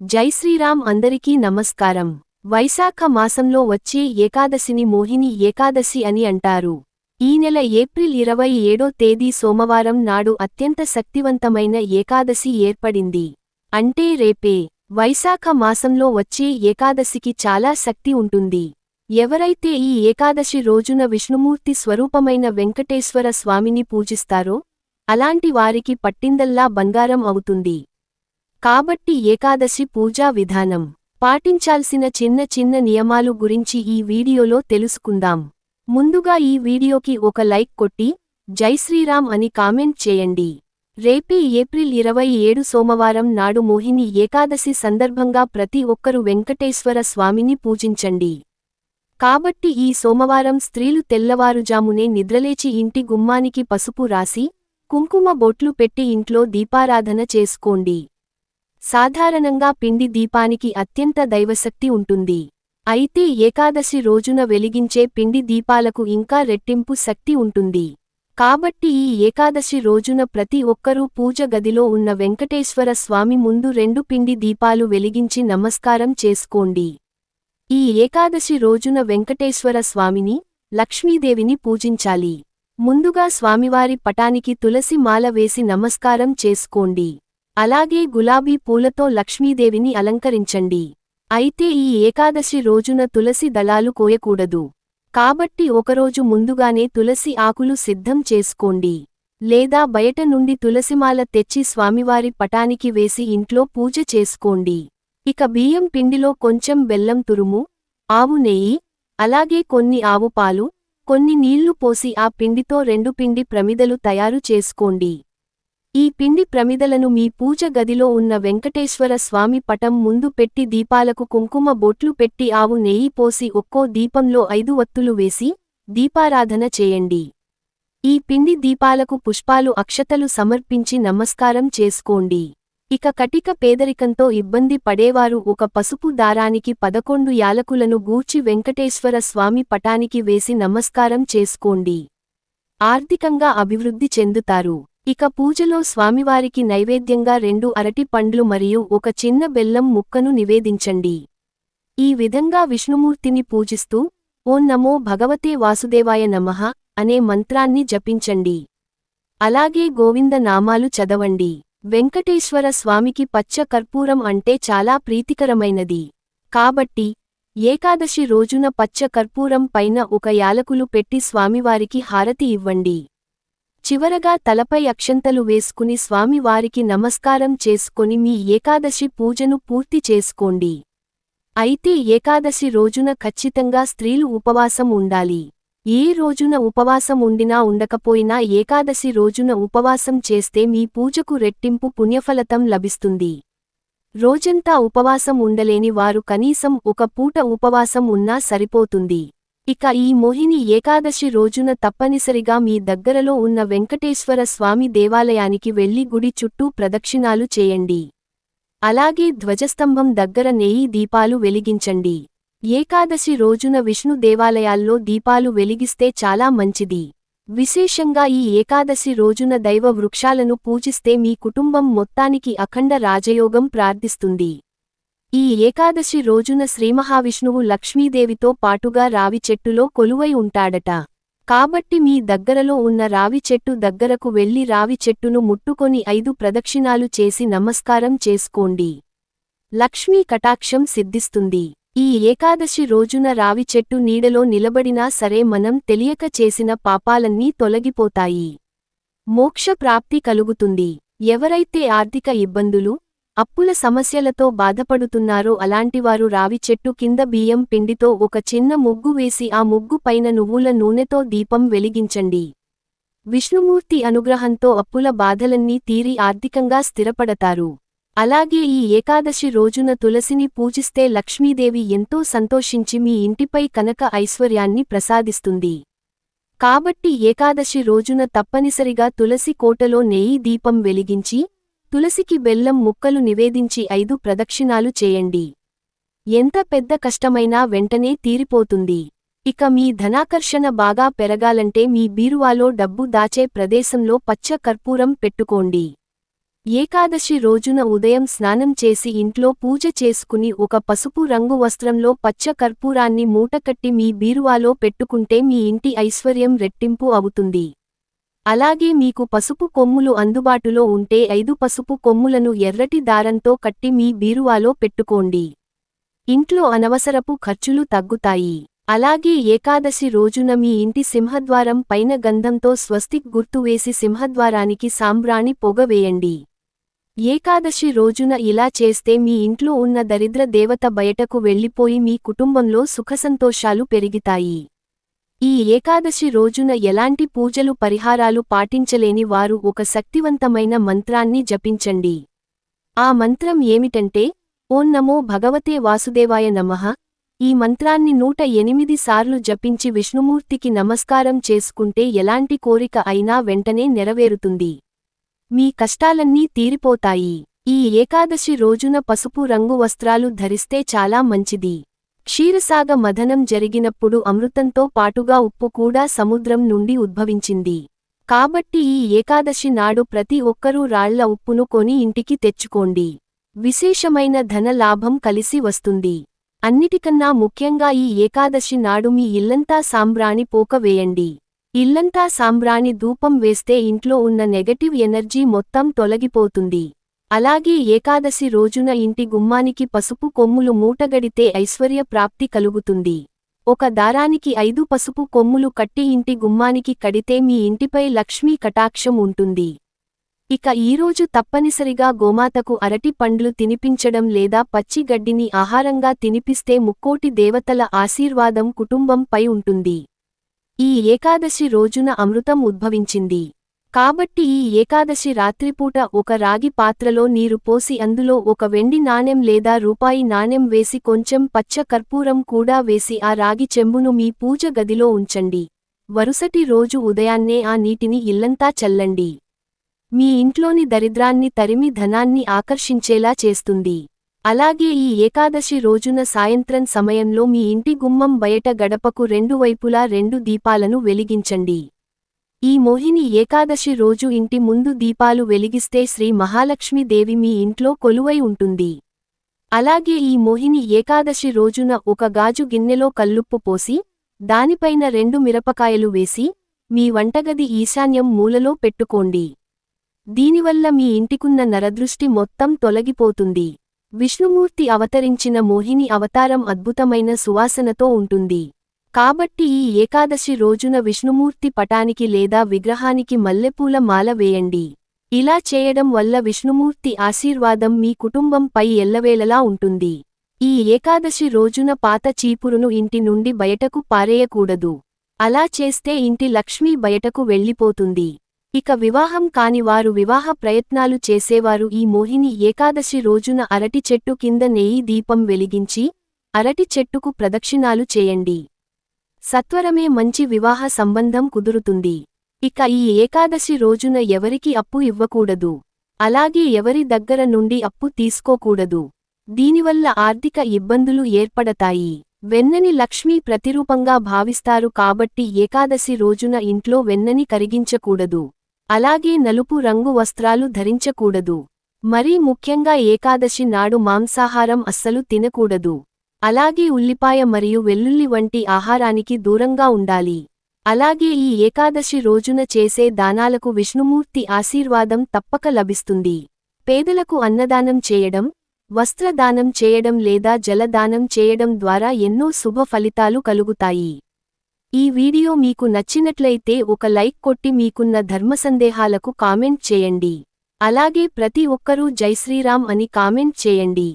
జై శ్రీరామ్. అందరికీ నమస్కారం. వైశాఖ మాసంలో వచ్చే ఏకాదశిని మోహిని ఏకాదశి అని అంటారు. ఈ నెల ఏప్రిల్ 27వ తేదీ సోమవారం నాడు అత్యంత శక్తివంతమైన ఏకాదశి ఏర్పడింది. అంటే రేపే. వైశాఖ మాసంలో వచ్చే ఏకాదశికి చాలా శక్తి ఉంటుంది. ఎవరైతే ఈ ఏకాదశి రోజున విష్ణుమూర్తి స్వరూపమైన వెంకటేశ్వర స్వామిని పూజిస్తారో అలాంటి వారికి పట్టిందల్లా బంగారం అవుతుంది. కాబట్టి ఏకాదశి పూజా విధానం, పాటించాల్సిన చిన్న చిన్న నియమాలు గురించి ఈ వీడియోలో తెలుసుకుందాం. ముందుగా ఈ వీడియోకి ఒక లైక్ కొట్టి జై శ్రీరామ్ అని కామెంట్ చేయండి. రేపే ఏప్రిల్ 27 సోమవారం నాడు మోహిని ఏకాదశి సందర్భంగా ప్రతి ఒక్కరూ వెంకటేశ్వర స్వామిని పూజించండి. కాబట్టి ఈ సోమవారం స్త్రీలు తెల్లవారుజామునే నిద్రలేచి ఇంటి గుమ్మానికి పసుపు రాసి కుంకుమ బొట్లు పెట్టి ఇంట్లో దీపారాధన చేసుకోండి. సాధారణంగా పిండి దీపానికి అత్యంత దైవశక్తి ఉంటుంది. అయితే ఏకాదశి రోజున వెలిగించే పిండి దీపాలకు ఇంకా రెట్టింపు శక్తి ఉంటుంది. కాబట్టి ఈ ఏకాదశి రోజున ప్రతి ఒక్కరూ పూజ గదిలో ఉన్న వెంకటేశ్వర స్వామి ముందు 2 పిండి దీపాలు వెలిగించి నమస్కారం చేసుకోండి. ఈ ఏకాదశి రోజున వెంకటేశ్వర స్వామిని, లక్ష్మీదేవిని పూజించాలి. ముందుగా స్వామివారి పటానికి తులసి మాల వేసి నమస్కారం చేసుకోండి. అలాగే గులాబీ పూలతో లక్ష్మీదేవిని అలంకరించండి. అయితే ఈ ఏకాదశి రోజున తులసి దళాలు కోయకూడదు. కాబట్టి ఒకరోజు ముందుగానే తులసి ఆకులు సిద్ధం చేసుకోండి. లేదా బయట నుండి తులసిమాల తెచ్చి స్వామివారి పటానికి వేసి ఇంట్లో పూజ చేసుకోండి. ఇక బియ్యం పిండిలో కొంచెం బెల్లం తురుము, ఆవు నెయ్యి, అలాగే కొన్ని ఆవు పాలు, కొన్ని నీళ్లు పోసి ఆ పిండితో 2 పిండి ప్రమిదలు తయారు చేసుకోండి. ఈ పిండి ప్రమిదలను మీ పూజ గదిలో ఉన్న వెంకటేశ్వర స్వామి పటం ముందు పెట్టి దీపాలకు కుంకుమ బొట్లు పెట్టి ఆవు నెయ్యి పోసి ఒక్కో దీపంలో 5 వత్తులు వేసి దీపారాధన చేయండి. ఈ పిండి దీపాలకు పుష్పాలు అక్షతలు సమర్పించి నమస్కారం చేసుకోండి. ఇక కటిక పేదరికంతో ఇబ్బంది పడేవారు ఒక పసుపు దారానికి 11 యాలకులను గూర్చి వెంకటేశ్వర స్వామి పటానికి వేసి నమస్కారం చేసుకోండి. ఆర్థికంగా అభివృద్ధి చెందుతారు. ఇక పూజలో స్వామివారికి నైవేద్యంగా 2 అరటి పండ్లు మరియు ఒక చిన్న బెల్లం ముక్కను నివేదించండి. ఈ విధంగా విష్ణుమూర్తిని పూజిస్తూ ఓం నమో భగవతే వాసుదేవాయ నమః అనే మంత్రాన్ని జపించండి. అలాగే గోవింద నామాలు చదవండి. వెంకటేశ్వర స్వామికి పచ్చ కర్పూరం అంటే చాలా ప్రీతికరమైనది. కాబట్టి ఏకాదశి రోజున పచ్చ కర్పూరం పైన ఒక యాలకులు పెట్టి స్వామివారికి హారతి ఇవ్వండి. చివరగా తలపై అక్షంతలు వేసుకుని స్వామివారికి నమస్కారం చేసుకొని మీ ఏకాదశి పూజను పూర్తి చేసుకోండి. అయితే ఏకాదశి రోజున ఖచ్చితంగా స్త్రీలు ఉపవాసం ఉండాలి. ఏ రోజున ఉపవాసం ఉండినా ఉండకపోయినా ఏకాదశి రోజున ఉపవాసం చేస్తే మీ పూజకు రెట్టింపు పుణ్యఫలతం లభిస్తుంది. రోజంతా ఉపవాసం ఉండలేని వారు కనీసం ఒక పూట ఉపవాసం ఉన్నా సరిపోతుంది. ఇక ఈ మోహిని ఏకాదశి రోజున తప్పనిసరిగా మీ దగ్గరలో ఉన్న వెంకటేశ్వర స్వామి దేవాలయానికి వెళ్లి గుడి చుట్టూ ప్రదక్షిణాలు చేయండి. అలాగే ధ్వజస్తంభం దగ్గర నెయ్యి దీపాలు వెలిగించండి. ఏకాదశి రోజున విష్ణు దేవాలయాల్లో దీపాలు వెలిగిస్తే చాలా మంచిది. విశేషంగా ఈ ఏకాదశి రోజున దైవ వృక్షాలను పూజిస్తే మీ కుటుంబం మొత్తానికి అఖండ రాజయోగం ప్రార్థిస్తుంది. ఈ ఏకాదశి రోజున శ్రీమహావిష్ణువు లక్ష్మీదేవితో పాటుగా రావి చెట్టులో కొలువై ఉంటాడట. కాబట్టి మీ దగ్గరలో ఉన్న రావి చెట్టు దగ్గరకు వెళ్లి రావి చెట్టును ముట్టుకొని 5 ప్రదక్షిణాలు చేసి నమస్కారం చేసుకోండి. లక్ష్మీ కటాక్షం సిద్ధిస్తుంది. ఈ ఏకాదశి రోజున రావి చెట్టు నీడలో నిలబడినా సరే మనం తెలియక చేసిన పాపాలన్నీ తొలగిపోతాయి. మోక్ష ప్రాప్తి కలుగుతుంది. ఎవరైతే ఆర్థిక ఇబ్బందులు, అప్పుల సమస్యలతో బాధపడుతున్నారో అలాంటివారు రావి చెట్టు కింద బియ్యం పిండితో ఒక చిన్న ముగ్గు వేసి ఆ ముగ్గు పైన నువ్వుల నూనెతో దీపం వెలిగించండి. విష్ణుమూర్తి అనుగ్రహంతో అప్పుల బాధలన్నీ తీరి ఆర్థికంగా స్థిరపడతారు. అలాగే ఈ ఏకాదశి రోజున తులసిని పూజిస్తే లక్ష్మీదేవి ఎంతో సంతోషించి మీ ఇంటిపై కనక ఐశ్వర్యాన్ని ప్రసాదిస్తుంది. కాబట్టి ఏకాదశి రోజున తప్పనిసరిగా తులసి కోటలో నెయ్యి దీపం వెలిగించి తులసికి బెల్లం ముక్కలు నివేదించి 5 ప్రదక్షిణాలు చేయండి. ఎంత పెద్ద కష్టమైనా వెంటనే తీరిపోతుంది. ఇక మీ ధనాకర్షణ బాగా పెరగాలంటే మీ బీరువాలో డబ్బు దాచే ప్రదేశంలో పచ్చ కర్పూరం పెట్టుకోండి. ఏకాదశి రోజున ఉదయం స్నానం చేసి ఇంట్లో పూజ చేసుకుని ఒక పసుపు రంగు వస్త్రంలో పచ్చ కర్పూరాన్ని మూటకట్టి మీ బీరువాలో పెట్టుకుంటే మీ ఇంటి ఐశ్వర్యం రెట్టింపు అవుతుంది. అలాగే మీకు పసుపు కొమ్ములు అందుబాటులో ఉంటే 5 పసుపు కొమ్ములను ఎర్రటి దారంతో కట్టి మీ బీరువాలో పెట్టుకోండి. ఇంట్లో అనవసరపు ఖర్చులు తగ్గుతాయి. అలాగే ఏకాదశి రోజున మీ ఇంటి సింహద్వారం పైన గంధంతో స్వస్తిక్ గుర్తు వేసి సింహద్వారానికి సాంబ్రాణి పొగ వేయండి. ఏకాదశి రోజున ఇలా చేస్తే మీ ఇంట్లో ఉన్న దరిద్ర దేవత బయటకు వెళ్ళిపోయి మీ కుటుంబంలో సుఖసంతోషాలు పెరిగితాయి. ఈ ఏకాదశి రోజున ఎలాంటి పూజలు పరిహారాలు పాటించలేని వారు ఒక శక్తివంతమైన మంత్రాన్ని జపించండి. ఆ మంత్రం ఏమిటంటే, ఓం నమో భగవతే వాసుదేవాయ నమః. ఈ మంత్రాన్ని 108 సార్లు జపించి విష్ణుమూర్తికి నమస్కారం చేసుకుంటే ఎలాంటి కోరిక అయినా వెంటనే నెరవేరుతుంది. మీ కష్టాలన్నీ తీరిపోతాయి. ఈ ఏకాదశి రోజున పసుపు రంగు వస్త్రాలు ధరిస్తే చాలా మంచిది. క్షీరసాగ మథనం జరిగినప్పుడు అమృతంతో పాటుగా ఉప్పు కూడా సముద్రం నుండి ఉద్భవించింది. కాబట్టి ఈ ఏకాదశి నాడు ప్రతి ఒక్కరూ రాళ్ల ఉప్పును కొని ఇంటికి తెచ్చుకోండి. విశేషమైన ధన లాభం కలిసి వస్తుంది. అన్నిటికన్నా ముఖ్యంగా ఈ ఏకాదశి నాడు మీ ఇల్లంతా సాంబ్రాణి పోక వేయండి. ఇల్లంతా సాంబ్రాణి ధూపం వేస్తే ఇంట్లో ఉన్న నెగటివ్ ఎనర్జీ మొత్తం తొలగిపోతుంది. అలాగే ఏకాదశి రోజున ఇంటి గుమ్మానికి పసుపు కొమ్ములు మూటగడితే ఐశ్వర్య ప్రాప్తి కలుగుతుంది. ఒక దారానికి 5 పసుపు కొమ్ములు కట్టి ఇంటి గుమ్మానికి కడితే మీ ఇంటిపై లక్ష్మీ కటాక్షం ఉంటుంది. ఇక ఈరోజు తప్పనిసరిగా గోమాతకు అరటి పండ్లు తినిపించడం లేదా పచ్చి గడ్డిని ఆహారంగా తినిపిస్తే ముక్కోటి దేవతల ఆశీర్వాదం కుటుంబంపై ఉంటుంది. ఈ ఏకాదశి రోజున అమృతం ఉద్భవించింది. కాబట్టి ఈ ఏకాదశి రాత్రిపూట ఒక రాగి పాత్రలో నీరు పోసి అందులో ఒక వెండి నాణెం లేదా రూపాయి నాణెం వేసి కొంచెం పచ్చ కర్పూరం కూడా వేసి ఆ రాగి చెంబును మీ పూజ గదిలో ఉంచండి. వరుసటి రోజు ఉదయాన్నే ఆ నీటిని ఇల్లంతా చల్లండి. మీ ఇంట్లోని దరిద్రాన్ని తరిమి ధనాన్ని ఆకర్షించేలా చేస్తుంది. అలాగే ఈ ఏకాదశి రోజున సాయంత్రం సమయంలో మీ ఇంటి గుమ్మం బయట గడపకు 2 వైపులా 2 దీపాలను వెలిగించండి. ఈ మోహిని ఏకాదశి రోజు ఇంటి ముందు దీపాలు వెలిగిస్తే శ్రీ మహాలక్ష్మీదేవి మీ ఇంట్లో కొలువై ఉంటుంది. అలాగే ఈ మోహిని ఏకాదశి రోజున ఒక గాజు గిన్నెలో కల్లుప్పు పోసి దానిపైన 2 మిరపకాయలు వేసి మీ వంటగది ఈశాన్యం మూలలో పెట్టుకోండి. దీనివల్ల మీ ఇంటికున్న నరదృష్టి మొత్తం తొలగిపోతుంది. విష్ణుమూర్తి అవతరించిన మోహిని అవతారం అద్భుతమైన సువాసనతో ఉంటుంది. కాబట్టి ఈ ఏకాదశి రోజున విష్ణుమూర్తి పటానికి లేదా విగ్రహానికి మల్లెపూల మాల వేయండి. ఇలా చేయడం వల్ల విష్ణుమూర్తి ఆశీర్వాదం మీ కుటుంబంపై ఎల్లవేళలా ఉంటుంది. ఈ ఏకాదశి రోజున పాత చీపురును ఇంటి నుండి బయటకు పారేయకూడదు. అలా చేస్తే ఇంటి లక్ష్మీ బయటకు వెళ్ళిపోతుంది. ఇక వివాహం కాని వారు వివాహ ప్రయత్నాలు చేసేవారు ఈ మోహిని ఏకాదశి రోజున అరటి చెట్టు కింద నెయ్యి దీపం వెలిగించి అరటి చెట్టుకు ప్రదక్షిణాలు చేయండి. సత్వరమే మంచి వివాహ సంబంధం కుదురుతుంది. ఇక ఈ ఏకాదశి రోజున ఎవరికి అప్పు ఇవ్వకూడదు. అలాగే ఎవరి దగ్గర నుండి అప్పు తీసుకోకూడదు. దీనివల్ల ఆర్థిక ఇబ్బందులు ఏర్పడతాయి. వెన్నని లక్ష్మీ ప్రతిరూపంగా భావిస్తారు కాబట్టి ఏకాదశి రోజున ఇంట్లో వెన్నని కరిగించకూడదు. అలాగే నలుపు రంగు వస్త్రాలు ధరించకూడదు. మరీ ముఖ్యంగా ఏకాదశి నాడు మాంసాహారం అస్సలు తినకూడదు. అలాగే ఉల్లిపాయ మరియు వెల్లుల్లి వంటి ఆహారానికి దూరంగా ఉండాలి. అలాగే ఈ ఏకాదశి రోజున చేసే దానాలకు విష్ణుమూర్తి ఆశీర్వాదం తప్పక లభిస్తుంది. పేదలకు అన్నదానం చేయడం, వస్త్రదానం చేయడం లేదా జలదానం చేయడం ద్వారా ఎన్నో శుభ ఫలితాలు కలుగుతాయి. ఈ వీడియో మీకు నచ్చినట్లయితే ఒక లైక్ కొట్టి మీకున్న ధర్మసందేహాలకు కామెంట్ చేయండి. అలాగే ప్రతి ఒక్కరూ జై శ్రీరామ్ అని కామెంట్ చేయండి.